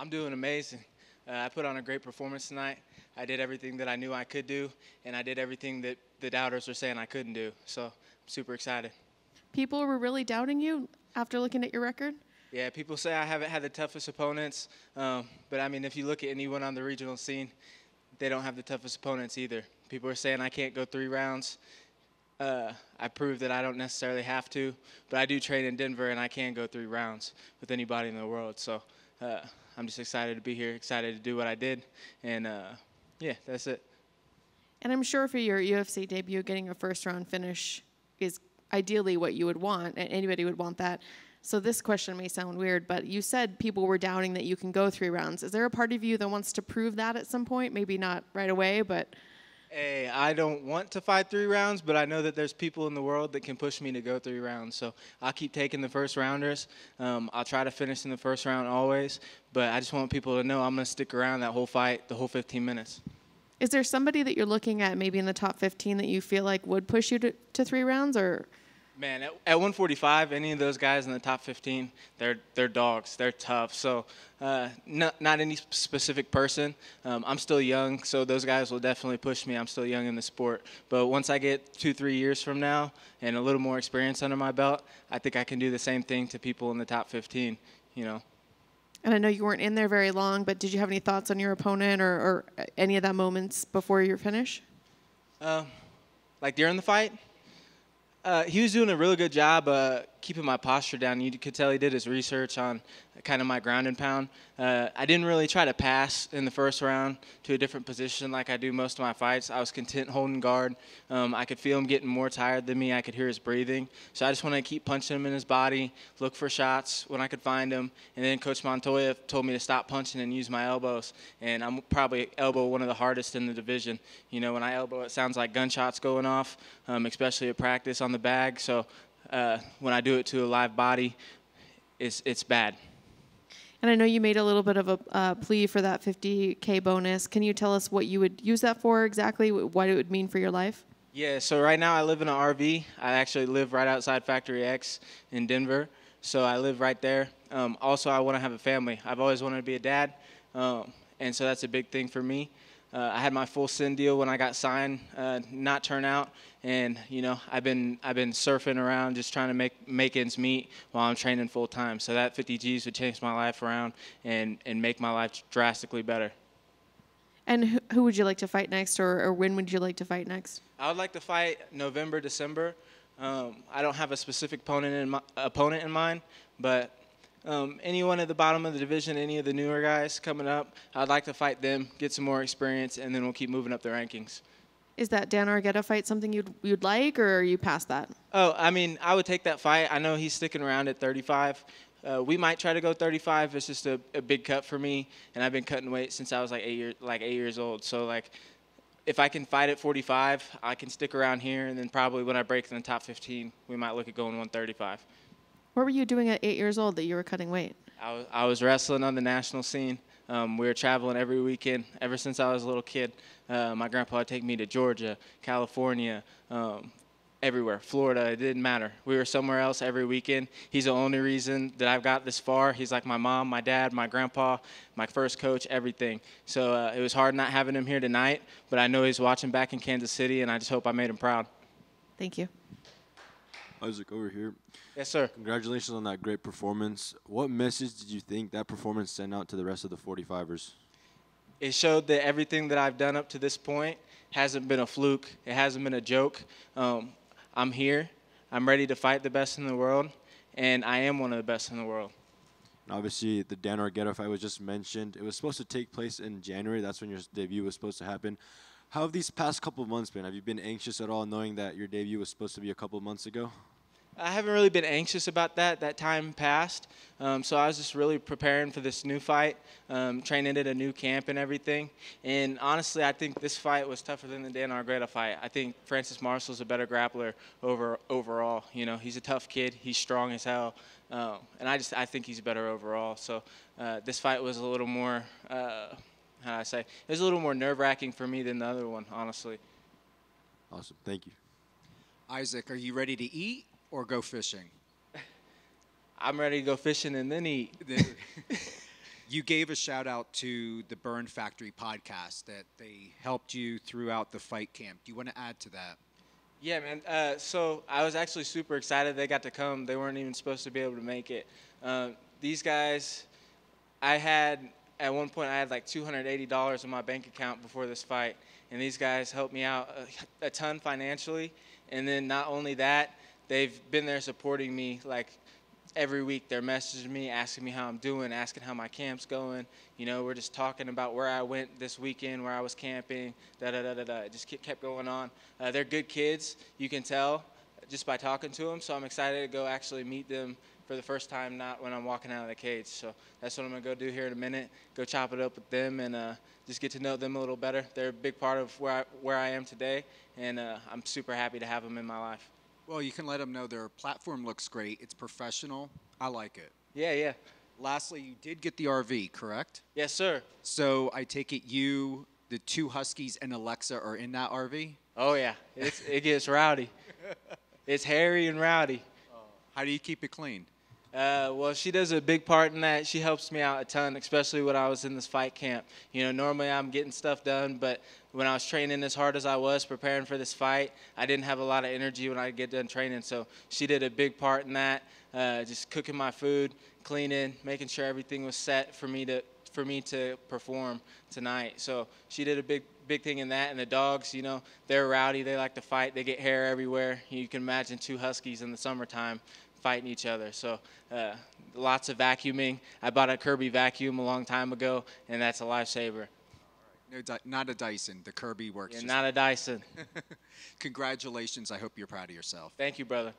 I'm doing amazing. I put on a great performance tonight. I did everything that I knew I could do, and I did everything that the doubters were saying I couldn't do. So I'm super excited. People were really doubting you after looking at your record? Yeah, people say I haven't had the toughest opponents, but I mean, if you look at anyone on the regional scene, they don't have the toughest opponents either. People are saying I can't go 3 rounds. I proved that I don't necessarily have to, but I do train in Denver, and I can go 3 rounds with anybody in the world. So I'm just excited to be here, excited to do what I did, and yeah, that's it. And I'm sure for your UFC debut, getting a first-round finish is ideally what you would want. Anybody would want that. So this question may sound weird, but you said people were doubting that you can go 3 rounds. Is there a part of you that wants to prove that at some point? Maybe not right away, but... Hey, I don't want to fight 3 rounds, but I know that there's people in the world that can push me to go 3 rounds. So I'll keep taking the first rounders. I'll try to finish in the first round always, but I just want people to know I'm going to stick around that whole fight, the whole 15 minutes. Is there somebody that you're looking at maybe in the top 15 that you feel like would push you to 3 rounds, or... Man, at 145, any of those guys in the top 15, they're dogs. They're tough. So not any specific person. I'm still young, so those guys will definitely push me. I'm still young in the sport. But once I get 2-3 years from now and a little more experience under my belt, I think I can do the same thing to people in the top 15, you know. And I know you weren't in there very long, but did you have any thoughts on your opponent or any of that moments before your finish? Like during the fight? He was doing a really good job keeping my posture down. You could tell he did his research on kind of my ground and pound. I didn't really try to pass in the first round to a different position like I do most of my fights. I was content holding guard. I could feel him getting more tired than me. I could hear his breathing. So I just wanted to keep punching him in his body, look for shots when I could find him. And then Coach Montoya told me to stop punching and use my elbows. And I'm probably elbow one of the hardest in the division. You know, when I elbow, it sounds like gunshots going off, especially at practice on the bag. So when I do it to a live body, it's bad. And I know you made a little bit of a plea for that $50K bonus. Can you tell us what you would use that for exactly, what it would mean for your life? Yeah, so right now I live in an RV. I actually live right outside Factory X in Denver, so I live right there. Also, I want to have a family. I've always wanted to be a dad, and so that's a big thing for me. I had my full SIN deal when I got signed, not turn out, and you know I've been surfing around just trying to make ends meet while I'm training full time. So that 50 G's would change my life around and make my life drastically better. And who would you like to fight next, or when would you like to fight next? I would like to fight November, December. I don't have a specific opponent in mind, but anyone at the bottom of the division, any of the newer guys coming up, I'd like to fight them, get some more experience, and then we'll keep moving up the rankings. Is that Dan Argueta fight something you'd like, or are you past that? Oh, I mean, I would take that fight. I know he's sticking around at 35. We might try to go 35. It's just a big cut for me, and I've been cutting weight since I was like 8 years old. So like, if I can fight at 45, I can stick around here, and then probably when I break in the top 15, we might look at going 135. What were you doing at 8 years old that you were cutting weight? I was wrestling on the national scene. We were traveling every weekend ever since I was a little kid. My grandpa would take me to Georgia, California, everywhere, Florida. It didn't matter. We were somewhere else every weekend. He's the only reason that I've got this far. He's like my mom, my dad, my grandpa, my first coach, everything. So it was hard not having him here tonight, but I know he's watching back in Kansas City, and I just hope I made him proud. Thank you. Isaac, over here. Yes, sir. Congratulations on that great performance. What message did you think that performance sent out to the rest of the 45ers? It showed that everything that I've done up to this point hasn't been a fluke. It hasn't been a joke. I'm here. I'm ready to fight the best in the world, and I am one of the best in the world. And obviously, the Dan Argueta fight was just mentioned. It was supposed to take place in January. That's when your debut was supposed to happen. How have these past couple of months been? Have you been anxious at all knowing that your debut was supposed to be a couple of months ago? I haven't really been anxious about that. That time passed. So I was just really preparing for this new fight, training at a new camp and everything. And honestly, I think this fight was tougher than the Dan Argueta fight. I think Francis Marshall's a better grappler overall. You know, he's a tough kid. He's strong as hell. And I think he's better overall. So this fight was a little more, how do I say, it was a little more nerve-wracking for me than the other one, honestly. Awesome. Thank you. Isaac, are you ready to eat or go fishing? I'm ready to go fishing and then eat. You gave a shout out to the Burn Factory podcast that they helped you throughout the fight camp. Do you want to add to that? Yeah, man. So I was actually super excited they got to come. They weren't even supposed to be able to make it. These guys, at one point, I had like $280 in my bank account before this fight. And these guys helped me out a ton financially. And then not only that, they've been there supporting me like every week. They're messaging me, asking me how I'm doing, asking how my camp's going. You know, we're just talking about where I went this weekend, where I was camping, da-da-da-da-da. It just kept going on. They're good kids, you can tell, just by talking to them. So I'm excited to go actually meet them for the first time, not when I'm walking out of the cage. So that's what I'm going to go do here in a minute, go chop it up with them and just get to know them a little better. They're a big part of where I am today, and I'm super happy to have them in my life. Well, you can let them know their platform looks great. It's professional. I like it. Yeah, yeah. Lastly, you did get the RV, correct? Yes, sir. So I take it you, the 2 Huskies, and Alexa are in that RV? Oh, yeah. It gets rowdy. It's hairy and rowdy. How do you keep it clean? Well, she does a big part in that. She helps me out a ton, especially when I was in this fight camp. You know, normally I'm getting stuff done, but when I was training as hard as I was preparing for this fight, I didn't have a lot of energy when I get done training. So she did a big part in that, just cooking my food, cleaning, making sure everything was set for me to perform tonight. So she did a big thing in that. And the dogs, you know, they're rowdy. They like to fight. They get hair everywhere. You can imagine 2 Huskies in the summertime fighting each other. So lots of vacuuming. I bought a Kirby vacuum a long time ago, and that's a lifesaver. No, not a Dyson. The Kirby works. Yeah, not a Dyson. Congratulations. I hope you're proud of yourself. Thank you, brother.